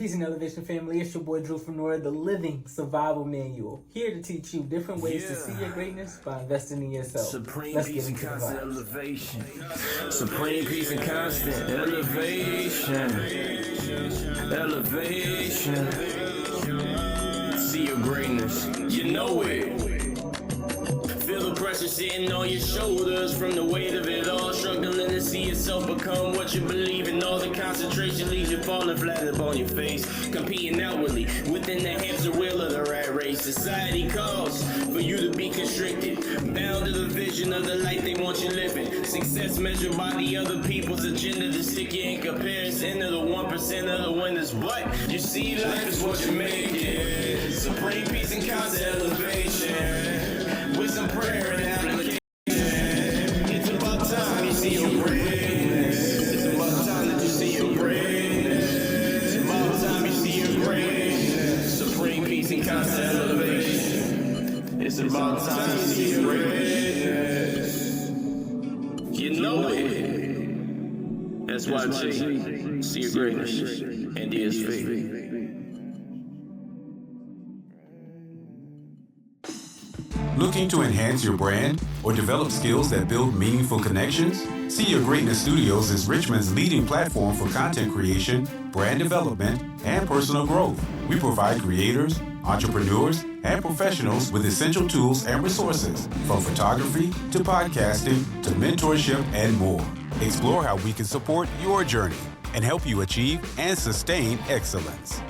Peace and Elevation family. It's your boy Drew from Nora, the living survival manual. Here to teach you different ways to see your greatness by investing in yourself. Supreme Let's peace get and into the constant vibes. elevation. Supreme peace and constant elevation. Elevation. See your greatness. You know it. Feel the pressure sitting on your shoulders from the weight of it all. Struggling to see yourself become what you believe in. All the concentration leaves you falling flat upon your face. Competing outwardly within the hamster wheel of the rat race. Society calls for you to be constricted, bound to the vision of the life they want you living. Success measured by the other people's agenda to stick you in comparison to the 1% of the winners. But you see, life is what you make it. Supreme peace and constant elevation. With some prayer and application, it's about time you see your greatness. It's about time that you see your greatness. It's about time you see your greatness. Supreme peace and constant elevation. It's about time you see your greatness. You know it. That's why J. See your greatness. And DSV. Looking to enhance your brand or develop skills that build meaningful connections? See Your Greatness Studios is Richmond's leading platform for content creation, brand development, and personal growth. We provide creators, entrepreneurs, and professionals with essential tools and resources, from photography to podcasting to mentorship and more. Explore how we can support your journey and help you achieve and sustain excellence.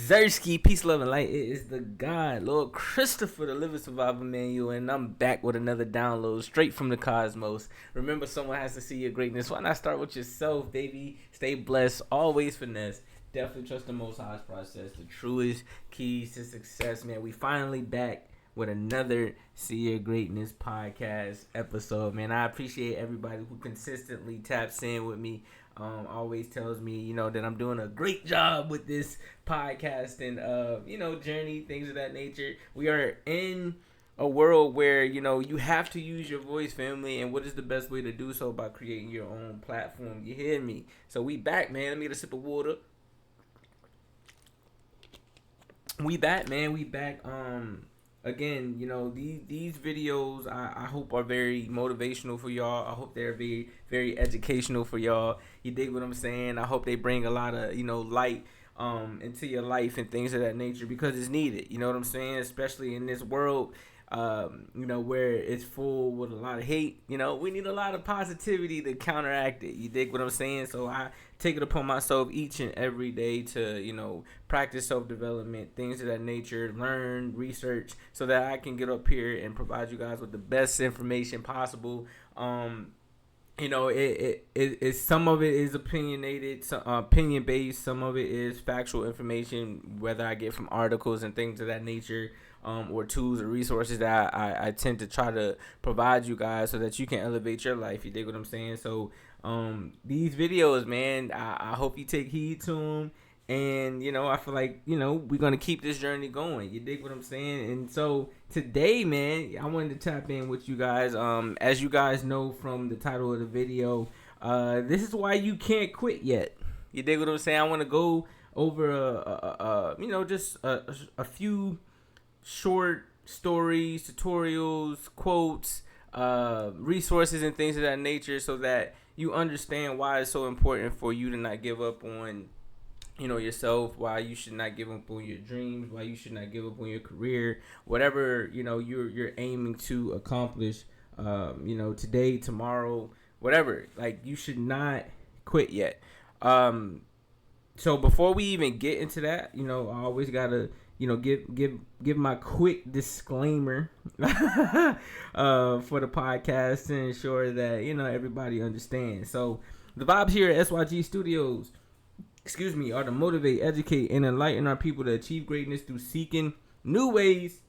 Zersky, peace, love, and light. It is the God, Lord Christopher, the Living Survival Manual, and I'm back with another download straight from the cosmos. Remember, someone has to see your greatness. Why not start with yourself, baby? Stay blessed, always finesse. Definitely trust the Most High's process. The truest keys to success, man. We finally back with another See Your Greatness podcast episode, man. I appreciate everybody who consistently taps in with me. Always tells me, that I'm doing a great job with this podcasting, journey, things of that nature. We are in a world where, you have to use your voice, family, and what is the best way to do so? By creating your own platform. You hear me? So we back, man. Let me get a sip of water. We back, man. We back. Again, these videos I hope are very motivational for y'all. I hope they're very, very educational for y'all. You dig what I'm saying? I hope they bring a lot of, light into your life and things of that nature, because it's needed. You know what I'm saying? Especially in this world, where it's full with a lot of hate. We need a lot of positivity to counteract it. You dig what I'm saying? So I take it upon myself each and every day to, practice self-development, things of that nature, learn, research, so that I can get up here and provide you guys with the best information possible. It some of it is opinionated, opinion based. Some of it is factual information, whether I get from articles and things of that nature, or tools or resources that I tend to try to provide you guys so that you can elevate your life. You dig what I'm saying? So these videos, man, I hope you take heed to them. And, I feel like, we're going to keep this journey going. You dig what I'm saying? And so today, man, I wanted to tap in with you guys. As you guys know from the title of the video, this is why you can't quit yet. You dig what I'm saying? I want to go over, just a few short stories, tutorials, quotes, resources, and things of that nature, so that you understand why it's so important for you to not give up on yourself, why you should not give up on your dreams, why you should not give up on your career, whatever, you're aiming to accomplish, today, tomorrow, whatever. Like, you should not quit yet. So before we even get into that, I always gotta, give my quick disclaimer for the podcast to ensure that, everybody understands. So the vibes here at SYG Studios, are to motivate, educate, and enlighten our people to achieve greatness through seeking new ways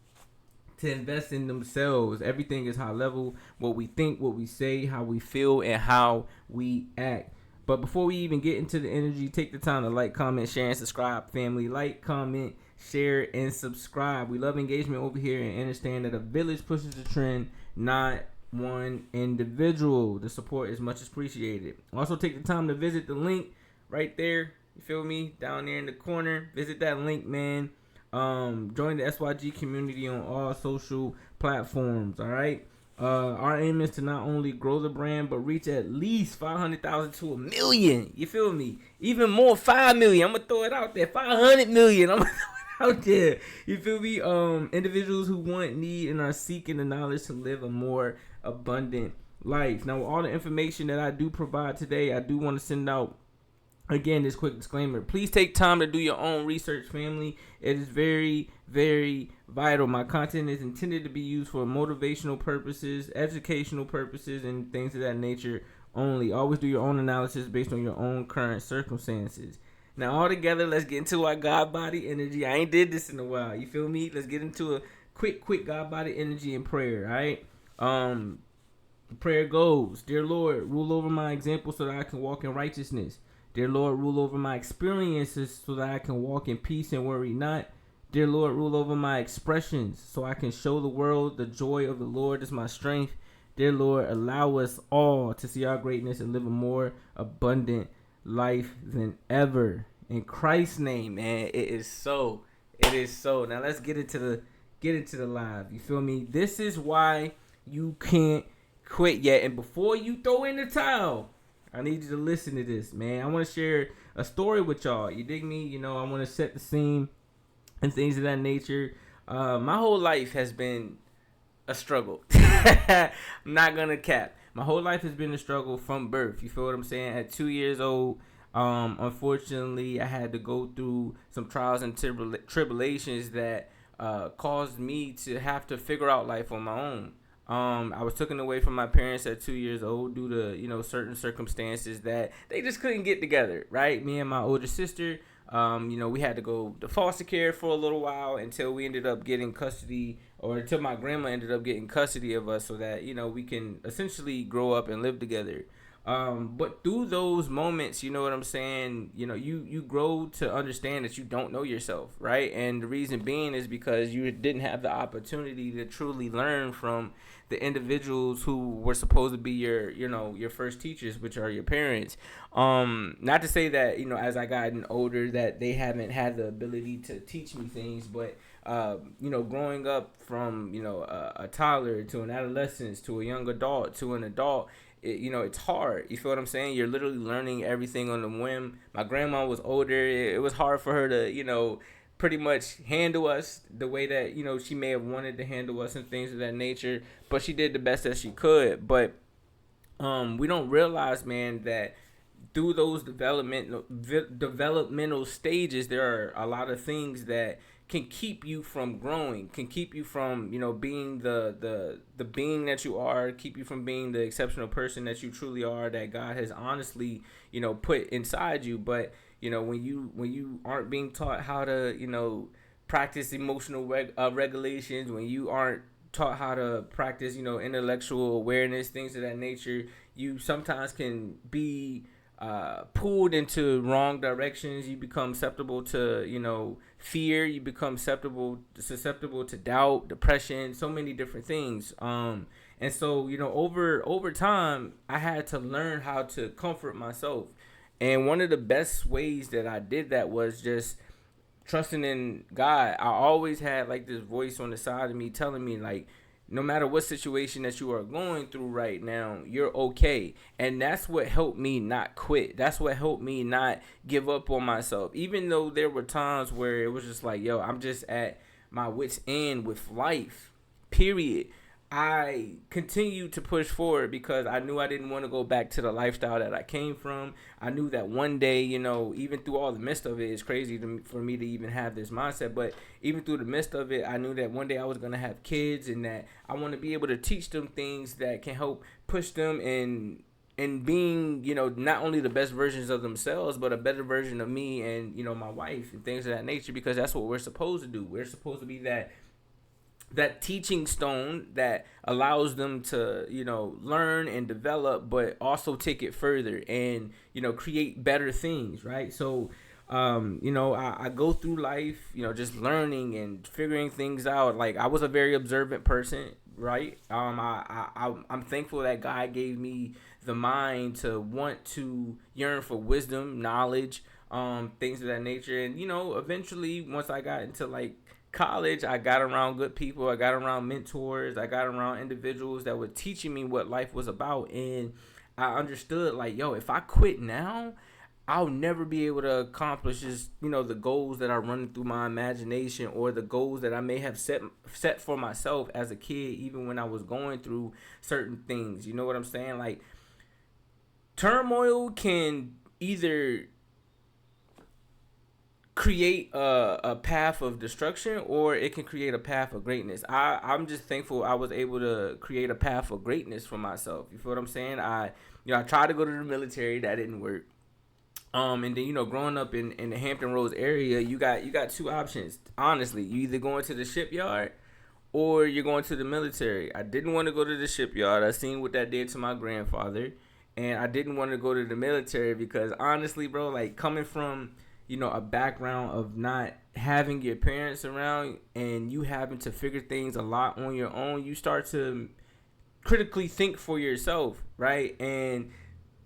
to invest in themselves. Everything is high level. What we think, what we say, how we feel, and how we act. But before we even get into the energy, take the time to like, comment, share, and subscribe, family. Like, comment, share, and subscribe. We love engagement over here and understand that a village pushes the trend, not one individual. The support is much appreciated. Also, take the time to visit the link right there. You feel me? Down there in the corner. Visit that link, man. Join the SYG community on all social platforms. All right. Our aim is to not only grow the brand, but reach at least 500,000 to 1 million. You feel me? Even more, 5 million. I'm gonna throw it out there. 500 million. I'm gonna throw it out there. You feel me? Individuals who want, need, and are seeking the knowledge to live a more abundant life. Now, with all the information that I do provide today, I do want to send out, again, this quick disclaimer. Please take time to do your own research, family. It is very, very vital. My content is intended to be used for motivational purposes, educational purposes, and things of that nature only. Always do your own analysis based on your own current circumstances. Now, all together, let's get into our God body energy. I ain't did this in a while. You feel me? Let's get into a quick God body energy and prayer, all right? The prayer goes, Dear Lord, rule over my example so that I can walk in righteousness. Dear Lord, rule over my experiences so that I can walk in peace and worry not. Dear Lord, rule over my expressions so I can show the world the joy of the Lord is my strength. Dear Lord, allow us all to see our greatness and live a more abundant life than ever. In Christ's name, man, it is so. It is so. Now let's get into the live. You feel me? This is why you can't quit yet. And before you throw in the towel, I need you to listen to this, man. I want to share a story with y'all. You dig me? You know, I want to set the scene and things of that nature. My whole life has been a struggle. I'm not going to cap. My whole life has been a struggle from birth. You feel what I'm saying? At 2 years old, unfortunately, I had to go through some trials and tribulations that caused me to have to figure out life on my own. I was taken away from my parents at 2 years old due to, you know, certain circumstances that they just couldn't get together, right? Me and my older sister, you know, we had to go to foster care for a little while until we ended up getting custody, or until my grandma ended up getting custody of us so that, you know, we can essentially grow up and live together. But through those moments, you know what I'm saying, you know, you grow to understand that you don't know yourself, right? And the reason being is because you didn't have the opportunity to truly learn from the individuals who were supposed to be your first teachers, which are your parents. Not to say that, you know, as I gotten older that they haven't had the ability to teach me things, but you know, growing up from, you know, a toddler to an adolescent to a young adult to an adult, you know, it's hard. You feel what I'm saying? You're literally learning everything on the whim. My grandma was older. It was hard for her to, you know, pretty much handle us the way that, you know, she may have wanted to handle us and things of that nature. But she did the best that she could. But we don't realize, man, that through those developmental stages, there are a lot of things that can keep you from growing, can keep you from, you know, being the being that you are, keep you from being the exceptional person that you truly are, that God has honestly, you know, put inside you. But, you know, when you aren't being taught how to, you know, practice emotional regulations, when you aren't taught how to practice, you know, intellectual awareness, things of that nature, you sometimes can be pulled into wrong directions. You become susceptible to, you know, fear. You become susceptible to doubt, depression, so many different things. And so, you know, over time, I had to learn how to comfort myself. And one of the best ways that I did that was just trusting in God. I always had like this voice on the side of me telling me, like, no matter what situation that you are going through right now, you're okay. And that's what helped me not quit. That's what helped me not give up on myself. Even though there were times where it was just like, yo, I'm just at my wit's end with life, period. I continued to push forward because I knew I didn't want to go back to the lifestyle that I came from. I knew that one day, you know, even through all the midst of it, it's crazy for me to even have this mindset, but even through the midst of it, I knew that one day I was going to have kids and that I want to be able to teach them things that can help push them in being, you know, not only the best versions of themselves, but a better version of me and, you know, my wife and things of that nature, because that's what we're supposed to do. We're supposed to be that teaching stone that allows them to, you know, learn and develop, but also take it further and, you know, create better things, right? So you know, I go through life, you know, just learning and figuring things out. Like, I was a very observant person, right? I'm thankful that God gave me the mind to want to yearn for wisdom, knowledge, things of that nature. And, you know, eventually, once I got into like college, I got around good people. I got around mentors. I got around individuals that were teaching me what life was about. And I understood, like, yo, if I quit now, I'll never be able to accomplish just, you know, the goals that are running through my imagination, or the goals that I may have set for myself as a kid, even when I was going through certain things. You know what I'm saying? Like, turmoil can either create a path of destruction, or it can create a path of greatness. I'm just thankful I was able to create a path of greatness for myself. You feel what I'm saying? I tried to go to the military. That didn't work. And then, you know, growing up in the Hampton Roads area, you got two options. Honestly, you either going to the shipyard or you're going to the military. I didn't want to go to the shipyard. I seen what that did to my grandfather, and I didn't want to go to the military because, honestly, bro, like, coming from, you know, a background of not having your parents around and you having to figure things a lot on your own, you start to critically think for yourself, right? And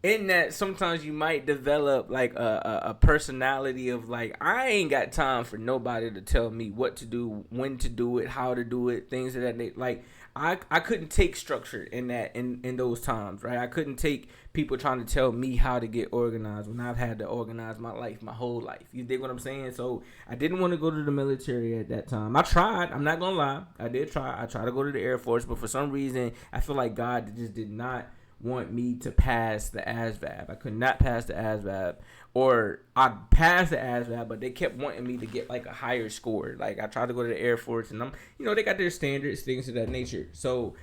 in that, sometimes you might develop like a personality of like, I ain't got time for nobody to tell me what to do, when to do it, how to do it, things of that nature. Like, I couldn't take structure in that in those times, right? I couldn't take people trying to tell me how to get organized when I've had to organize my life, my whole life. You dig what I'm saying? So I didn't want to go to the military at that time. I tried. I'm not gonna lie. I did try. I tried to go to the Air Force, but for some reason, I feel like God just did not want me to pass the ASVAB. I could not pass the ASVAB, or I passed the ASVAB, but they kept wanting me to get like a higher score. Like, I tried to go to the Air Force, and you know, they got their standards, things of that nature. So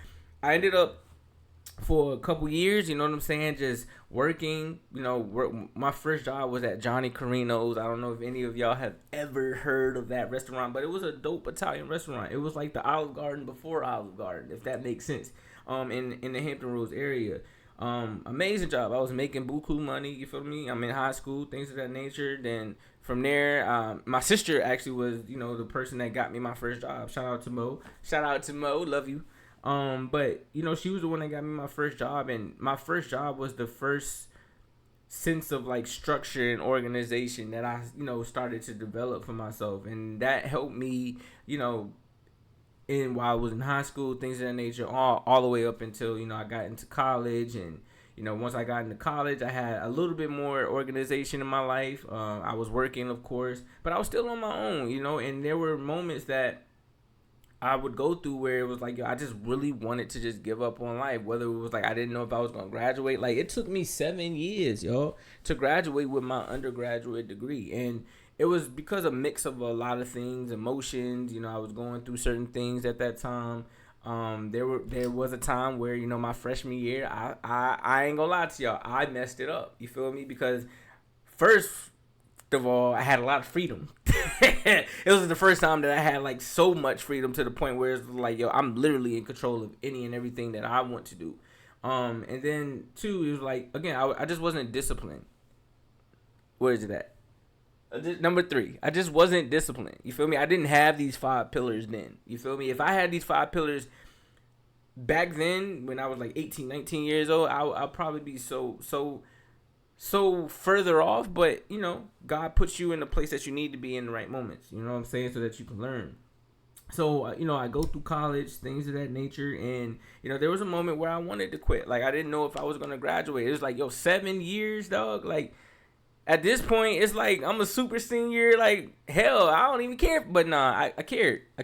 I ended up for a couple years, you know what I'm saying, just working. You know, my first job was at Johnny Carino's. I don't know if any of y'all have ever heard of that restaurant, but it was a dope Italian restaurant. It was like the Olive Garden before Olive Garden, if that makes sense. In the Hampton Roads area. Amazing job. I was making buku money, you feel me? I'm in high school, things of that nature. Then from there, my sister actually was, you know, the person that got me my first job. Shout out to Mo. Love you. But, you know, she was the one that got me my first job, and my first job was the first sense of like structure and organization that I, you know, started to develop for myself. And that helped me, you know, while I was in high school, things of that nature, all the way up until, you know, I got into college. And, you know, once I got into college, I had a little bit more organization in my life. I was working, of course, but I was still on my own, you know, and there were moments that I would go through where it was like, yo, I just really wanted to just give up on life. Whether it was like I didn't know if I was going to graduate. Like, it took me 7 years, yo, to graduate with my undergraduate degree. And it was because a mix of a lot of things, emotions. You know, I was going through certain things at that time. There was a time where, you know, my freshman year, I ain't gonna lie to y'all, I messed it up. You feel me? Because first of all, I had a lot of freedom. It was the first time that I had like so much freedom to the point where it's like, yo, I'm literally in control of any and everything that I want to do. And then two, it was like, again, I just wasn't disciplined. Where is it at? Number 3, I just wasn't disciplined. You feel me? I didn't have these 5 pillars then. You feel me? If I had these 5 pillars back then, when I was like 18, 19 years old, I'll probably be so further off. But, you know, God puts you in the place that you need to be in the right moments. You know what I'm saying? So that you can learn. So, you know, I go through college, things of that nature. And, you know, there was a moment where I wanted to quit. Like, I didn't know if I was going to graduate. It was like, yo, 7 years, dog. Like, at this point, it's like I'm a super senior. Like, hell, I don't even care. But nah, I cared. I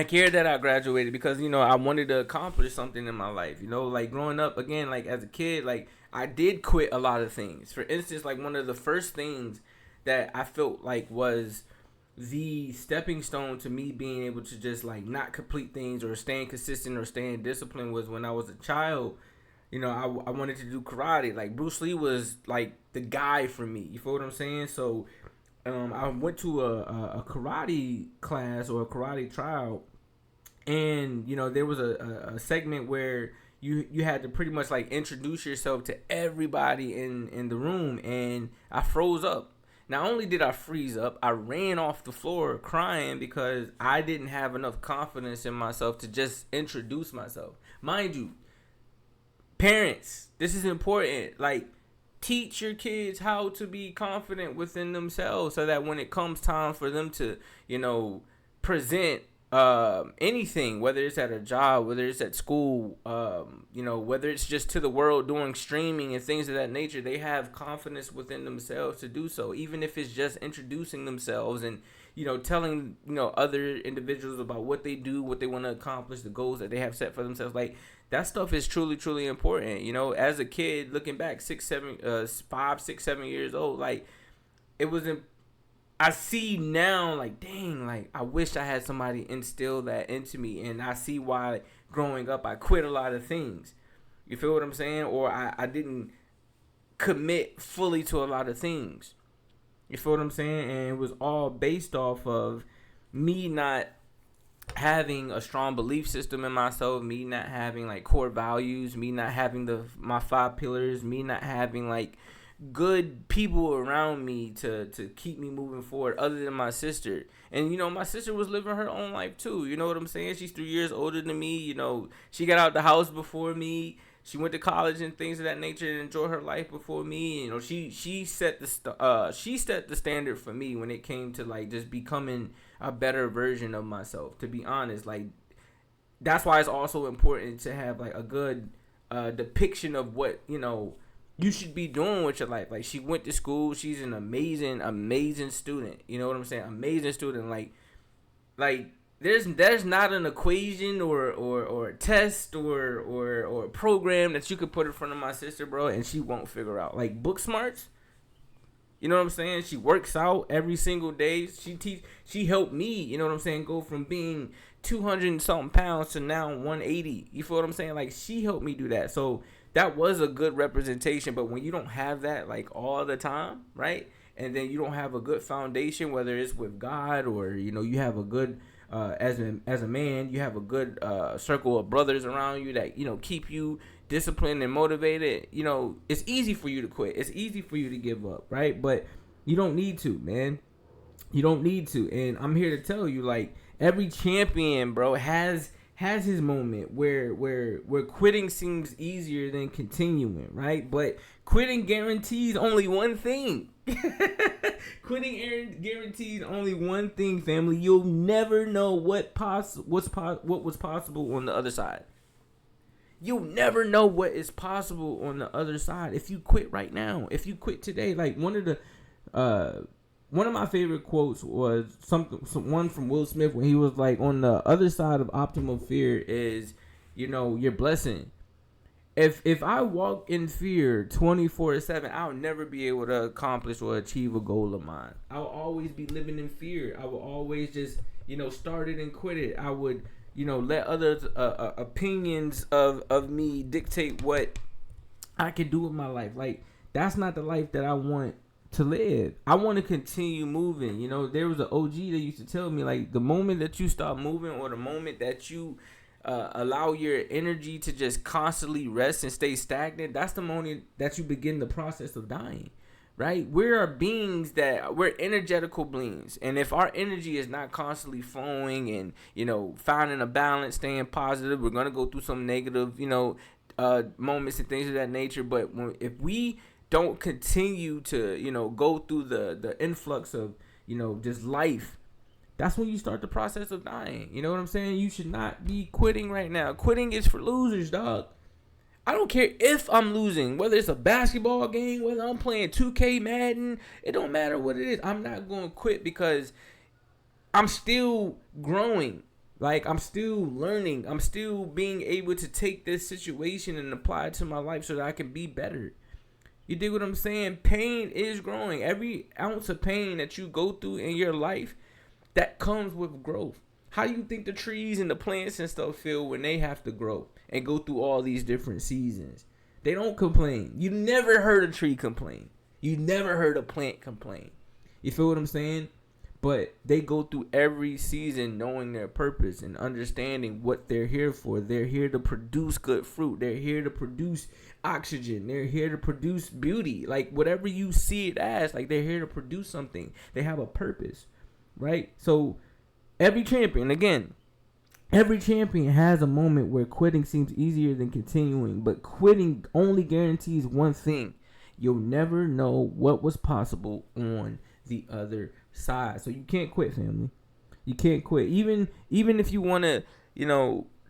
cared that I graduated because, you know, I wanted to accomplish something in my life. You know, like growing up, again, like as a kid, like I did quit a lot of things. For instance, like one of the first things that I felt like was the stepping stone to me being able to just like not complete things or staying consistent or staying disciplined was when I was a child. You know, I wanted to do karate. Like, Bruce Lee was, like, the guy for me. You feel what I'm saying? So, I went to a karate class or a karate trial. And, you know, there was a segment where, you had to pretty much like introduce yourself to everybody in the room, and I froze up. Not only did I freeze up, I ran off the floor crying because I didn't have enough confidence in myself to just introduce myself. Mind you, parents, this is important. Like, teach your kids how to be confident within themselves so that when it comes time for them to, present anything, whether it's at a job, whether it's at school, whether it's just to the world doing streaming and things of that nature, they have confidence within themselves to do so, even if it's just introducing themselves and telling other individuals about what they do, what they want to accomplish, the goals that they have set for themselves. Like, that stuff is truly important. As a kid looking back 5, 6, 7 years old, like, it was I see now, like, dang, like, I wish I had somebody instill that into me. And I see why growing up I quit a lot of things. You feel what I'm saying? Or I didn't commit fully to a lot of things. You feel what I'm saying? And it was all based off of me not having a strong belief system in myself, me not having, like, core values, me not having my 5 pillars, me not having, like, good people around me to keep me moving forward other than my sister. And my sister was living her own life too. You know what I'm saying? She's 3 years older than me. She got out the house before me. She went to college and things of that nature and enjoyed her life before me. She set the standard for me when it came to, like, just becoming a better version of myself, to be honest. Like, that's why it's also important to have, like, a good depiction of what you should be doing with your life. Like, she went to school. She's an amazing student. You know what I'm saying? Amazing student. Like there's not an equation or a test or a program that you could put in front of my sister, bro, and she won't figure out. Like, book smarts. You know what I'm saying? She works out every single day. She helped me, you know what I'm saying, go from being 200 and something pounds to now 180. You feel what I'm saying? Like, she helped me do that. So that was a good representation. But when you don't have that, like, all the time, right? And then you don't have a good foundation, whether it's with God or, you have a good, as a man, you have a good circle of brothers around you that, keep you disciplined and motivated. It's easy for you to quit. It's easy for you to give up, right? But you don't need to, man. You don't need to. And I'm here to tell you, like, every champion, bro, has his moment where quitting seems easier than continuing, right? But quitting guarantees only one thing. Quitting guarantees only one thing, family. You'll never know what was possible on the other side. You'll never know what is possible on the other side if you quit right now. If you quit today, like, one of my favorite quotes was one from Will Smith when he was like, on the other side of optimal fear is, your blessing. If I walk in fear 24/7, I'll never be able to accomplish or achieve a goal of mine. I'll always be living in fear. I will always just, start it and quit it. I would, let others' opinions of me dictate what I can do with my life. Like, that's not the life that I want to live. I want to continue moving. There was an OG that used to tell me, like, the moment that you stop moving, or the moment that you allow your energy to just constantly rest and stay stagnant, that's the moment that you begin the process of dying, right? We're energetical beings, and if our energy is not constantly flowing and finding a balance, staying positive, we're gonna go through some negative moments and things of that nature. But if we don't continue to go through the influx of just life, that's when you start the process of dying. You know what I'm saying? You should not be quitting right now. Quitting is for losers, dog. I don't care if I'm losing, whether it's a basketball game, whether I'm playing 2K Madden. It don't matter what it is. I'm not going to quit because I'm still growing. Like, I'm still learning. I'm still being able to take this situation and apply it to my life so that I can be better. You dig what I'm saying? Pain is growing. Every ounce of pain that you go through in your life, that comes with growth. How do you think the trees and the plants and stuff feel when they have to grow and go through all these different seasons? They don't complain. You never heard a tree complain. You never heard a plant complain. You feel what I'm saying? But they go through every season knowing their purpose and understanding what they're here for. They're here to produce good fruit. They're here to produce oxygen. They're here to produce beauty. Like, whatever you see it as, like, they're here to produce something. They have a purpose, right? So every champion, again, every champion has a moment where quitting seems easier than continuing, but quitting only guarantees one thing. You'll never know what was possible on the other side. So you can't quit, family. You can't quit. Even if you want to,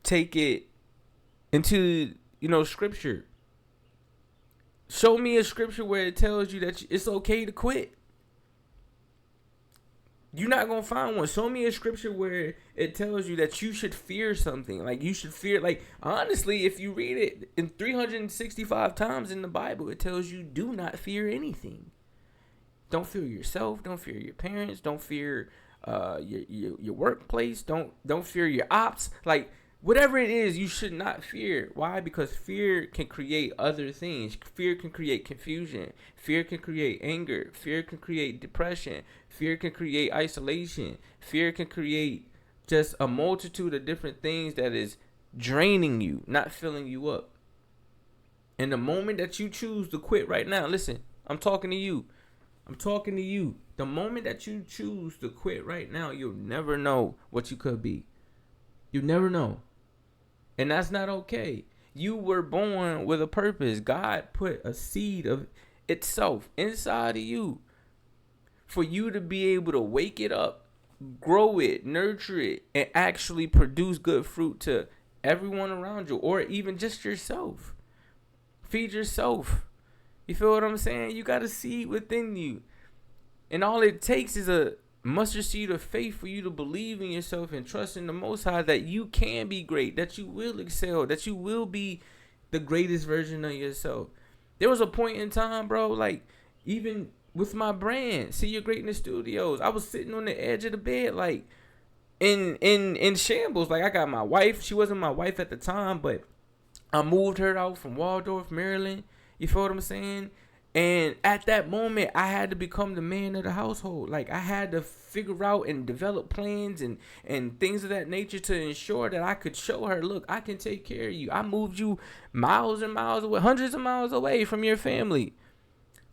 take it into, scripture. Show me a scripture where it tells you that it's okay to quit. You're not going to find one. Show me a scripture where it tells you that you should fear something. Like, you should fear. Like, honestly, if you read it in 365 times in the Bible, it tells you do not fear anything. Don't fear yourself. Don't fear your parents. Don't fear your workplace. Don't fear your ops. Like, whatever it is, you should not fear. Why? Because fear can create other things. Fear can create confusion. Fear can create anger. Fear can create depression. Fear can create isolation. Fear can create just a multitude of different things that is draining you, not filling you up. And the moment that you choose to quit right now, listen, I'm talking to you. The moment that you choose to quit right now, you'll never know what you could be. You never know. And that's not okay. You were born with a purpose. God put a seed of itself inside of you for you to be able to wake it up, grow it, nurture it, and actually produce good fruit to everyone around you, or even just yourself. Feed yourself. You feel what I'm saying? You got a seed within you. And all it takes is a mustard seed of faith for you to believe in yourself and trust in the Most High that you can be great, that you will excel, that you will be the greatest version of yourself. There was a point in time, bro, like, even with my brand, See Your Greatness Studios, I was sitting on the edge of the bed, like, in shambles. Like, I got my wife. She wasn't my wife at the time, but I moved her out from Waldorf, Maryland. You feel what I'm saying? And at that moment, I had to become the man of the household. Like, I had to figure out and develop plans and things of that nature to ensure that I could show her, look, I can take care of you. I moved you miles and miles away, hundreds of miles away from your family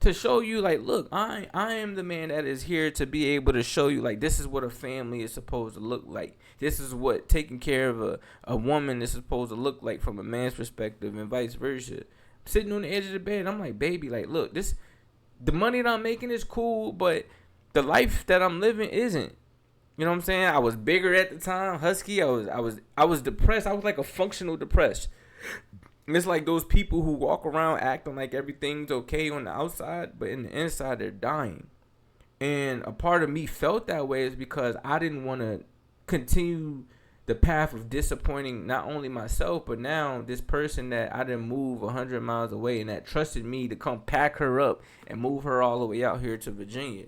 to show you, like, look, I am the man that is here to be able to show you, like, this is what a family is supposed to look like. This is what taking care of a woman is supposed to look like from a man's perspective, and vice versa. Sitting on the edge of the bed, I'm like, baby, like, look, the money that I'm making is cool, but the life that I'm living isn't. You know what I'm saying? I was bigger at the time, husky. I was depressed. I was like a functional depressed. And it's like those people who walk around acting like everything's okay on the outside, but in the inside they're dying. And a part of me felt that way is because I didn't want to continue the path of disappointing not only myself, but now this person that I didn't move 100 miles away and that trusted me to come pack her up and move her all the way out here to Virginia.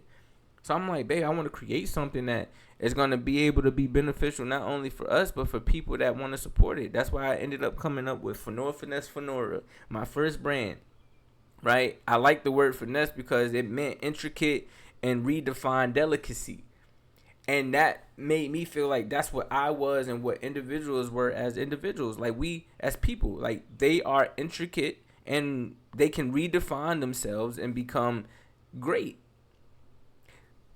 So I'm like, babe, I want to create something that is going to be able to be beneficial not only for us, but for people that want to support it. That's why I ended up coming up with Finora Finesse Finora, my first brand, right? I like the word finesse because it meant intricate and redefined delicacy. And that made me feel like that's what I was and what individuals were as individuals. Like, we as people, like, they are intricate and they can redefine themselves and become great.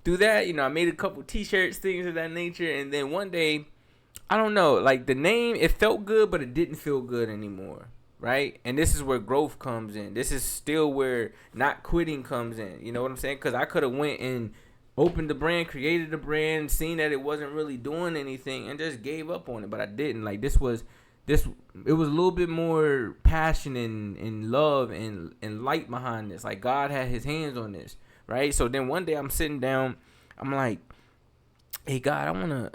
Through that, I made a couple t-shirts, things of that nature. And then one day, I don't know, like, the name, it felt good, but it didn't feel good anymore. Right? And this is where growth comes in. This is still where not quitting comes in. You know what I'm saying? Because I could have went and opened the brand, created the brand, seen that it wasn't really doing anything, and just gave up on it. But I didn't. Like, it was a little bit more passion and love and light behind this. Like, God had his hands on this, right? So then one day I'm sitting down, I'm like, hey, God, I want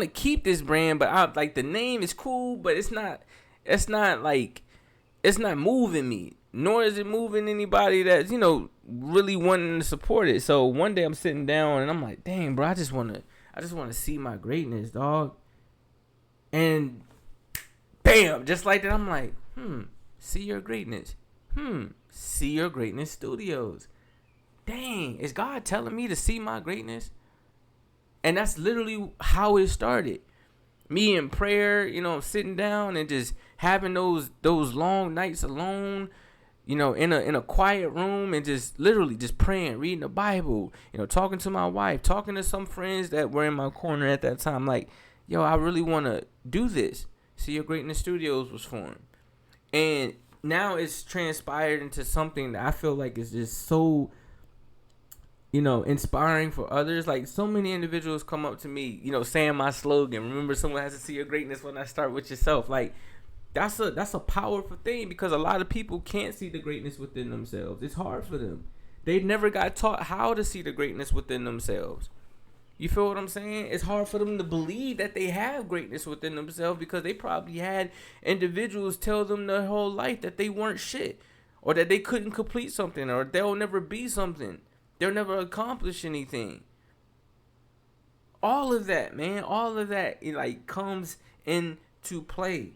to keep this brand, but I like, the name is cool, but it's not moving me, nor is it moving anybody that's, really wanting to support it. So one day I'm sitting down and I'm like, dang, bro, I just want to see my greatness, dog. And bam, just like that, I'm like, See Your Greatness. See Your Greatness Studios. dang, is God telling me to see my greatness? And that's literally how it started. Me in prayer, you know, sitting down and just having those long nights alone, you know, in a quiet room, and just literally just praying, reading the Bible, you know, talking to my wife, talking to some friends that were in my corner at that time. Like, yo, I really want to do this. See Your Greatness Studios was formed. And now it's transpired into something that I feel like is just so, you know, inspiring for others. Like, so many individuals come up to me, you know, saying my slogan, remember, someone has to see your greatness when I start with yourself. Like, that's a powerful thing, because a lot of people can't see the greatness within themselves. It's hard for them. They never got taught how to see the greatness within themselves. You feel what I'm saying? It's hard for them to believe that they have greatness within themselves, because they probably had individuals tell them their whole life that they weren't shit, or that they couldn't complete something, or they'll never be something. They'll never accomplish anything. All of that, man, all of that, it like comes into play.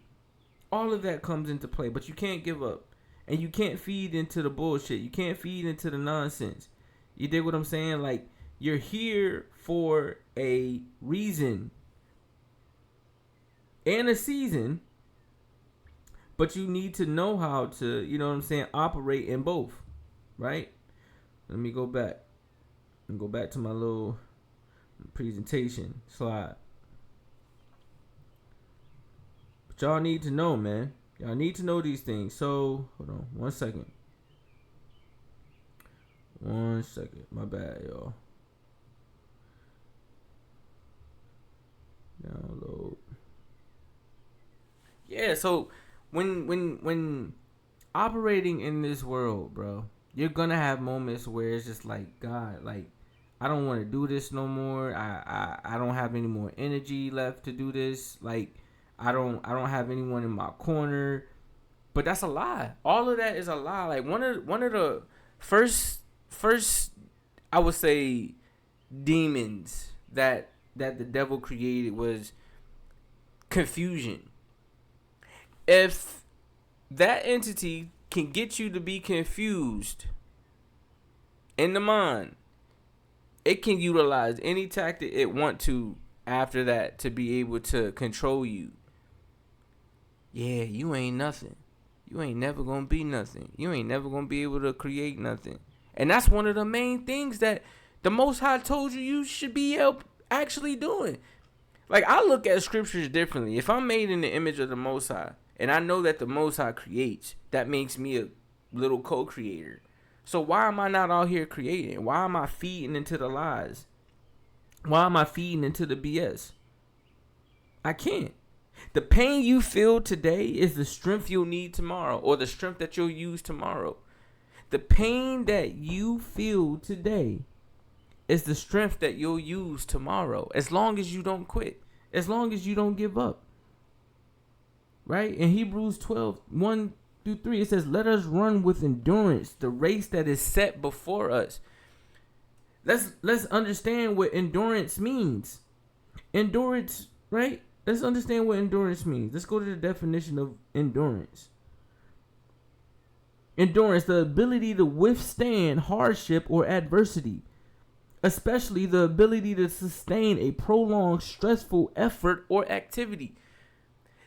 All of that comes into play, but you can't give up. And you can't feed into the bullshit. You can't feed into the nonsense. You dig what I'm saying? Like, you're here for a reason and a season, but you need to know how to, you know what I'm saying, operate in both, right? Let me go back and go back to my little presentation slide. But y'all need to know, man. Y'all need to know these things. So, hold on 1 second. 1 second. My bad, y'all. Download. Yeah, so when operating in this world, bro, you're gonna have moments where it's just like, God, like, I don't want to do this no more. I don't have any more energy left to do this. Like, I don't have anyone in my corner. But that's a lie. All of that is a lie. Like, one of the first I would say demons that the devil created was confusion. If that entity can get you to be confused in the mind, it can utilize any tactic it want to after that to be able to control you. Yeah, you ain't nothing. You ain't never gonna be nothing. You ain't never gonna be able to create nothing. And that's one of the main things that the Most High told you should be actually doing. Like, I look at scriptures differently. If I'm made in the image of the Most High, and I know that the Most High creates, that makes me a little co-creator. So why am I not out here creating? Why am I feeding into the lies? Why am I feeding into the BS? I can't. The pain you feel today is the strength you'll need tomorrow, or the strength that you'll use tomorrow. The pain that you feel today is the strength that you'll use tomorrow, as long as you don't quit, as long as you don't give up. Right? In Hebrews 12, 1-3, it says, let us run with endurance the race that is set before us. Let's understand what endurance means. Endurance, right? Let's understand what endurance means. Let's go to the definition of endurance. Endurance, the ability to withstand hardship or adversity, especially the ability to sustain a prolonged stressful effort or activity.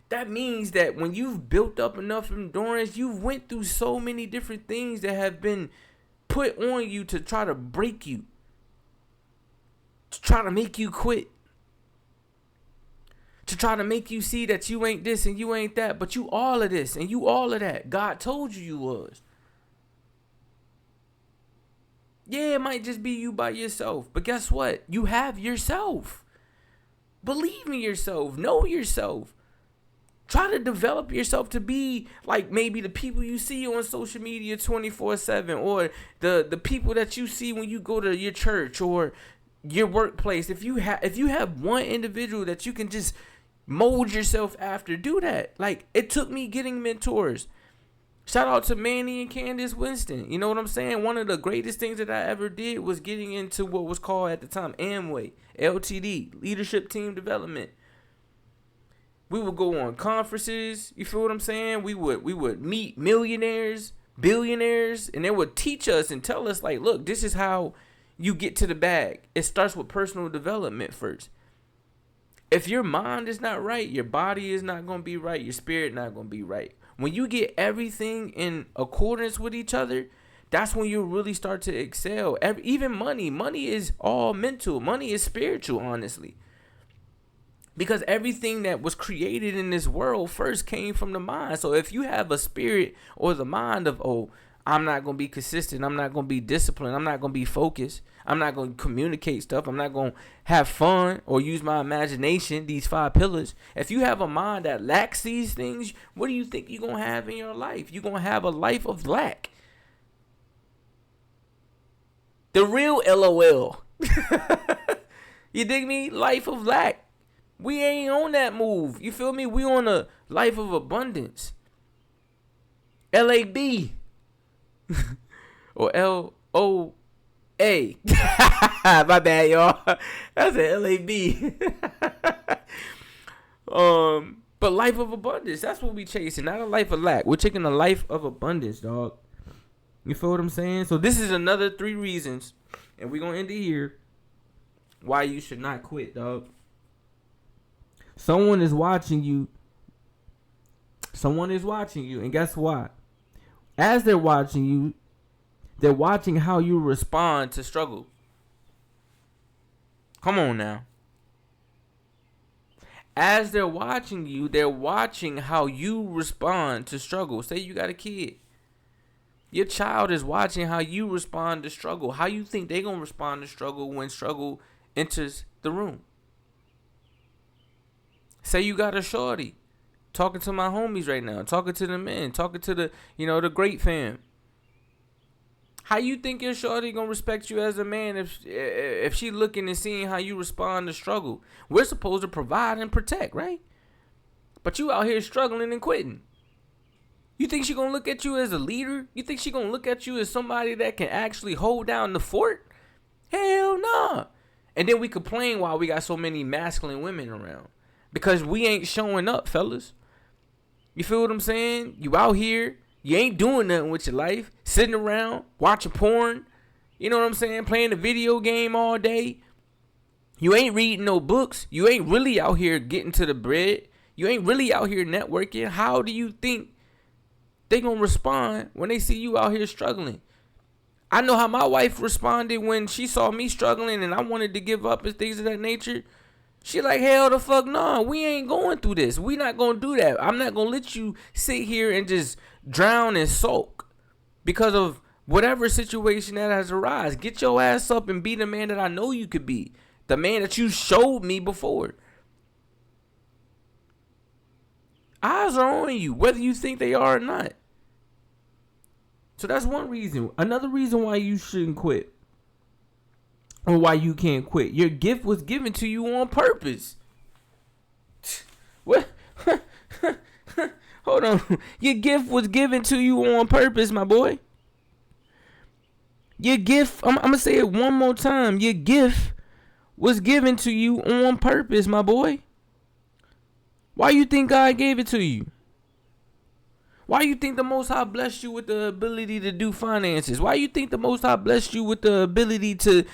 That means that when you've built up enough endurance, you've went through so many different things that have been put on you to try to break you, to try to make you quit, to try to make you see that you ain't this and you ain't that, but you all of this and you all of that. God told you was. Yeah, it might just be you by yourself, but guess what? You have yourself. Believe in yourself. Know yourself. Try to develop yourself to be like maybe the people you see on social media 24/7, or the people that you see when you go to your church or your workplace. If you have one individual that you can just mold yourself after, do that. Like, it took me getting mentors. Shout out to Manny and Candace Winston. You know what I'm saying? One of the greatest things that I ever did was getting into what was called at the time Amway, LTD, Leadership Team Development. We would go on conferences. You feel what I'm saying? We would meet millionaires, billionaires, and they would teach us and tell us, like, look, this is how you get to the bag. It starts with personal development first. If your mind is not right, your body is not going to be right, your spirit not going to be right. When you get everything in accordance with each other, that's when you really start to excel. Even money is all mental. Money is spiritual, honestly. Because everything that was created in this world first came from the mind. So if you have a spirit or the mind of, oh, I'm not going to be consistent, I'm not going to be disciplined, I'm not going to be focused, I'm not going to communicate stuff, I'm not going to have fun or use my imagination, these 5 pillars. If you have a mind that lacks these things, what do you think you're going to have in your life? You're going to have a life of lack. The real LOL. You dig me? Life of lack. We ain't on that move. You feel me? We on a life of abundance. LAB. Or LOA. My bad, y'all. That's an LAB. But life of abundance. That's what we chasing. Not a life of lack. We're taking a life of abundance, dog. You feel what I'm saying? So this is another 3 reasons, and we're gonna end it here, why you should not quit, dog. Someone is watching you. Someone is watching you. And guess what? As they're watching you, they're watching how you respond to struggle. Come on now. As they're watching you, they're watching how you respond to struggle. Say you got a kid. Your child is watching how you respond to struggle. How you think they're going to respond to struggle when struggle enters the room. Say you got a shorty, talking to my homies right now, talking to the men, talking to the, the great fam. How you think your shorty gonna respect you as a man if she looking and seeing how you respond to struggle? We're supposed to provide and protect, right? But you out here struggling and quitting. You think she gonna look at you as a leader? You think she gonna look at you as somebody that can actually hold down the fort? Hell nah. And then we complain why we got so many masculine women around. Because we ain't showing up, fellas. You feel what I'm saying? You out here, you ain't doing nothing with your life. Sitting around, watching porn. You know what I'm saying? Playing the video game all day. You ain't reading no books. You ain't really out here getting to the bread. You ain't really out here networking. How do you think they gonna respond when they see you out here struggling? I know how my wife responded when she saw me struggling and I wanted to give up and things of that nature. She like, hell the fuck no, we ain't going through this. We not going to do that. I'm not going to let you sit here and just drown and sulk because of whatever situation that has arisen. Get your ass up and be the man that I know you could be. The man that you showed me before. Eyes are on you, whether you think they are or not. So that's one reason. Another reason why you shouldn't quit. Or why you can't quit. Your gift was given to you on purpose. What? Hold on. Your gift was given to you on purpose, my boy. Your gift, I'm going to say it one more time. Your gift was given to you on purpose, my boy. Why you think God gave it to you? Why you think the Most High blessed you with the ability to do finances? Why you think the Most High blessed you with the ability to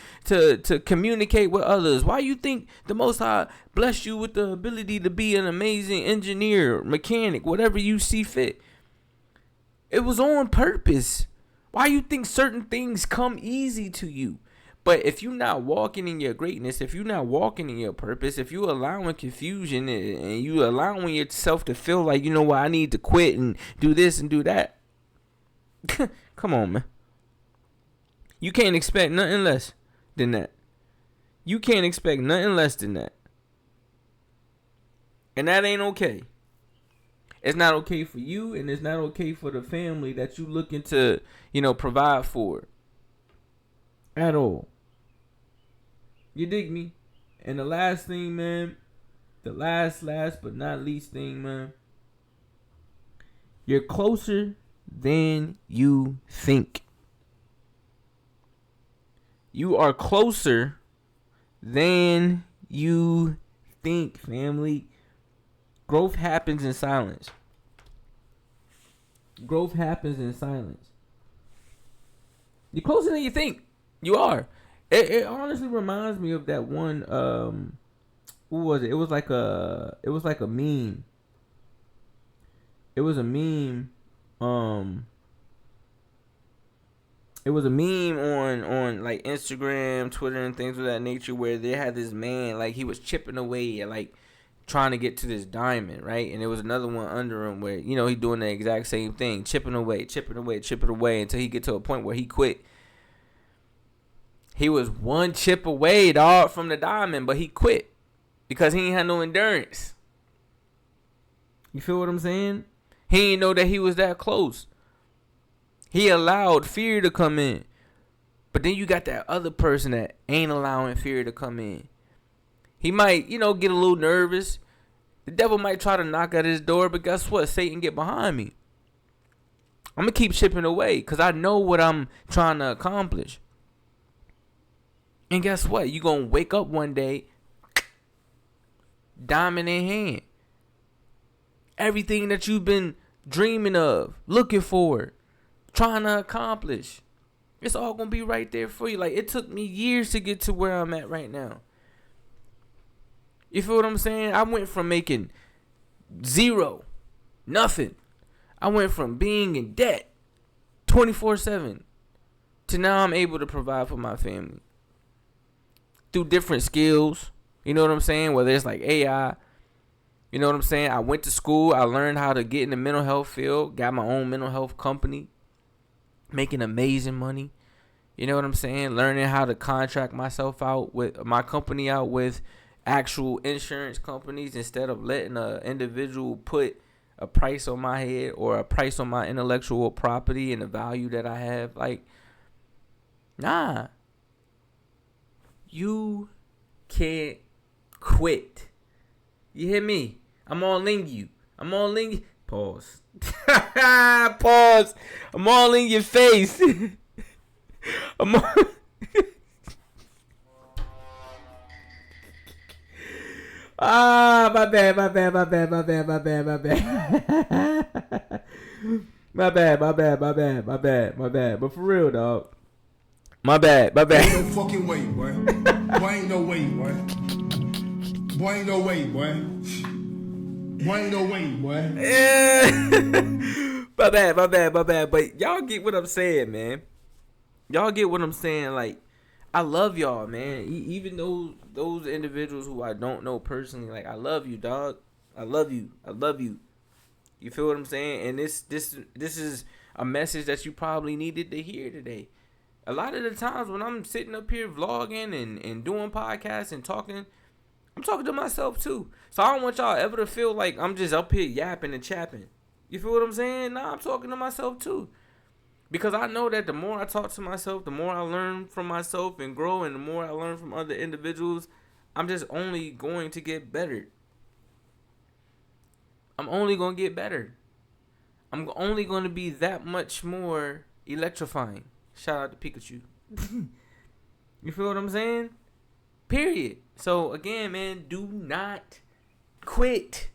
communicate with others? Why you think the Most High blessed you with the ability to be an amazing engineer, mechanic, whatever you see fit? It was on purpose. Why you think certain things come easy to you? But if you're not walking in your greatness, if you're not walking in your purpose, if you're allowing confusion and you allowing yourself to feel like, you know what, I need to quit and do this and do that. Come on, man. You can't expect nothing less than that. You can't expect nothing less than that. And that ain't okay. It's not okay for you, and it's not okay for the family that you looking to, provide for. At all. You dig me? And the last thing, man, the last but not least thing, man, you're closer than you think. You are closer than you think, family. Growth happens in silence. Growth happens in silence. You're closer than you think. You are. It honestly reminds me of that one. Who was it? It was like a meme. It was a meme. It was a meme on like Instagram, Twitter, and things of that nature, where they had this man, like, he was chipping away at, like, trying to get to this diamond, right? And there was another one under him where, you know, he doing the exact same thing, chipping away until he get to a point where he quit. He was one chip away, dog, from the diamond, but he quit because he ain't had no endurance. You feel what I'm saying? He didn't know that he was that close. He allowed fear to come in. But then you got that other person that ain't allowing fear to come in. He might, you know, get a little nervous. The devil might try to knock at his door, but guess what? Satan get behind me. I'm going to keep chipping away because I know what I'm trying to accomplish. And guess what? You're going to wake up one day, diamond in hand. Everything that you've been dreaming of, looking for, trying to accomplish, it's all going to be right there for you. Like, it took me years to get to where I'm at right now. You feel what I'm saying? I went from making zero, nothing. I went from being in debt 24/7 to now I'm able to provide for my family through different skills. You know what I'm saying? Whether it's like AI, you know what I'm saying? I went to school. I learned how to get in the mental health field, got my own mental health company, making amazing money. You know what I'm saying? Learning how to contract myself out with my company out with actual insurance companies instead of letting an individual put a price on my head or a price on my intellectual property and the value that I have. Like, nah. You can't quit. You hear me? I'm all in you. Pause. Pause. I'm all in your face. I'm all... My bad. But for real, dog. My bad. Ain't no fucking way, boy. Boy, ain't no way, boy. Boy, ain't no way, boy. Boy, ain't no way, boy. My bad. But y'all get what I'm saying, man. Y'all get what I'm saying. Like, I love y'all, man. Even those individuals who I don't know personally, like, I love you, dog. I love you. You feel what I'm saying? And this is a message that you probably needed to hear today. A lot of the times when I'm sitting up here vlogging and doing podcasts and talking, I'm talking to myself too. So I don't want y'all ever to feel like I'm just up here yapping and chapping. You feel what I'm saying? Nah, I'm talking to myself too. Because I know that the more I talk to myself, the more I learn from myself and grow, and the more I learn from other individuals, I'm just only going to get better. I'm only going to get better. I'm only going to be that much more electrifying. Shout out to Pikachu. You feel what I'm saying? Period. So, again, man, do not quit.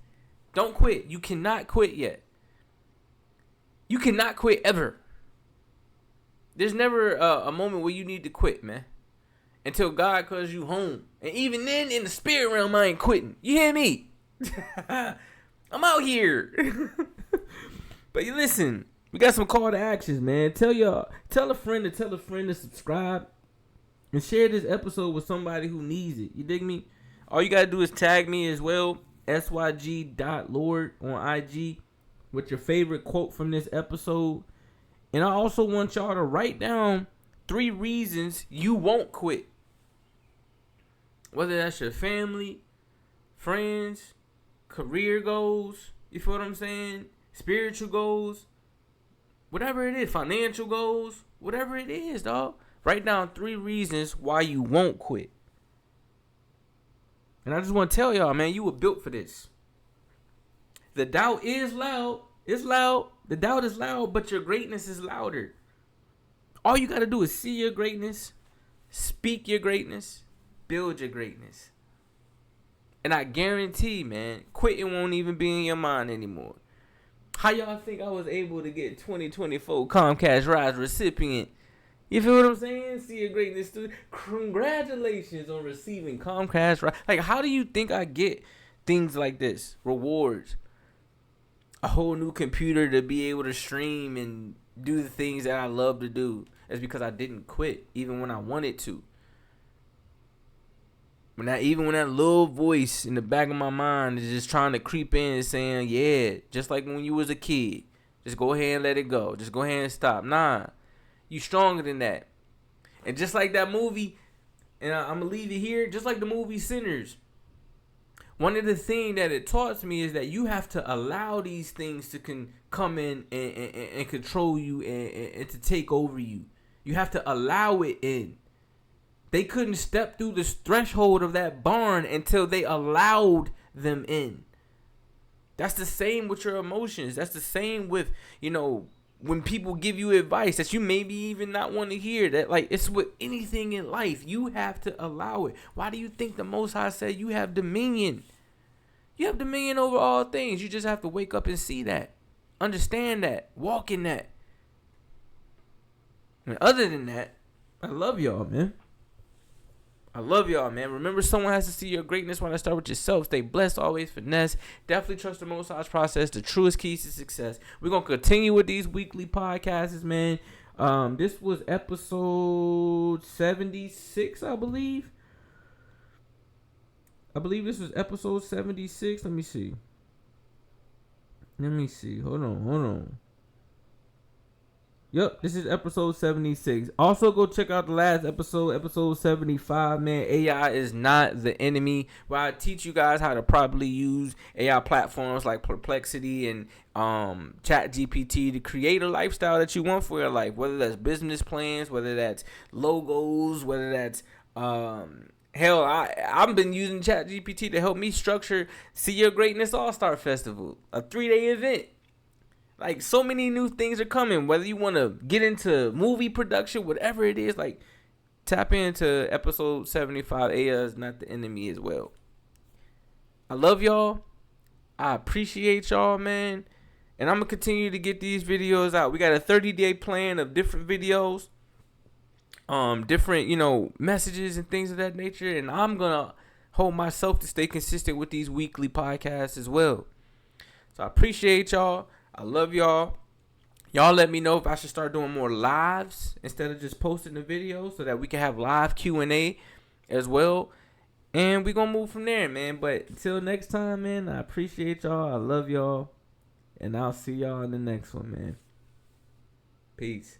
Don't quit. You cannot quit yet. You cannot quit ever. There's never a moment where you need to quit, man. Until God calls you home. And even then, in the spirit realm, I ain't quitting. You hear me? I'm out here. But you listen, we got some call to actions, man. Tell a friend to subscribe. And share this episode with somebody who needs it. You dig me? All you got to do is tag me as well. syg.lord on IG. With your favorite quote from this episode. And I also want y'all to write down 3 reasons you won't quit. Whether that's your family, friends, career goals, you feel what I'm saying? Spiritual goals, whatever it is, financial goals, whatever it is, dog. Write down 3 reasons why you won't quit. And I just want to tell y'all, man, you were built for this. The doubt is loud. It's loud. The doubt is loud, but your greatness is louder. All you got to do is see your greatness, speak your greatness, build your greatness. And I guarantee, man, quitting won't even be in your mind anymore. How y'all think I was able to get 2024 Comcast Rise recipient You feel what I'm saying? See Your Greatness Studio. Congratulations on receiving Comcast. Right? Like, how do you think I get things like this? Rewards. A whole new computer to be able to stream and do the things that I love to do. It's because I didn't quit, even when I wanted to. Even when that little voice in the back of my mind is just trying to creep in and saying, yeah, just like when you was a kid, just go ahead and let it go. Just go ahead and stop. Nah, you stronger than that. And just like that movie, and I'm going to leave it here, just like the movie Sinners, one of the things that it taught me is that you have to allow these things to come in and control you and to take over you. You have to allow it in. They couldn't step through the threshold of that barn until they allowed them in. That's the same with your emotions. That's the same with, when people give you advice that you maybe even not want to hear. That, like, it's with anything in life. You have to allow it. Why do you think the Most High said you have dominion? You have dominion over all things. You just have to wake up and see that. Understand that. Walk in that. And other than that, I love y'all, man. I love y'all, man. Remember, someone has to see your greatness. When I start with yourself, stay blessed, always finesse. Definitely trust the Most High's process, the truest keys to success. We're going to continue with these weekly podcasts, man. This was episode 76, I believe. I believe this was episode 76. Let me see. Hold on. Yep, this is episode 76. Also, go check out the last episode 75, man. AI is not the enemy. Where I teach you guys how to properly use AI platforms like Perplexity and ChatGPT to create a lifestyle that you want for your life. Whether that's business plans, whether that's logos, whether that's hell, I've been using ChatGPT to help me structure See Your Greatness All-Star Festival, a 3-day event. Like, so many new things are coming. Whether you want to get into movie production, whatever it is, like, tap into episode 75. AI is not the enemy as well. I love y'all. I appreciate y'all, man. And I'm going to continue to get these videos out. We got a 30-day plan of different videos. Different, messages and things of that nature. And I'm going to hold myself to stay consistent with these weekly podcasts as well. So I appreciate y'all. I love y'all. Y'all let me know if I should start doing more lives instead of just posting the video so that we can have live Q&A as well. And we're going to move from there, man. But until next time, man, I appreciate y'all. I love y'all. And I'll see y'all in the next one, man. Peace.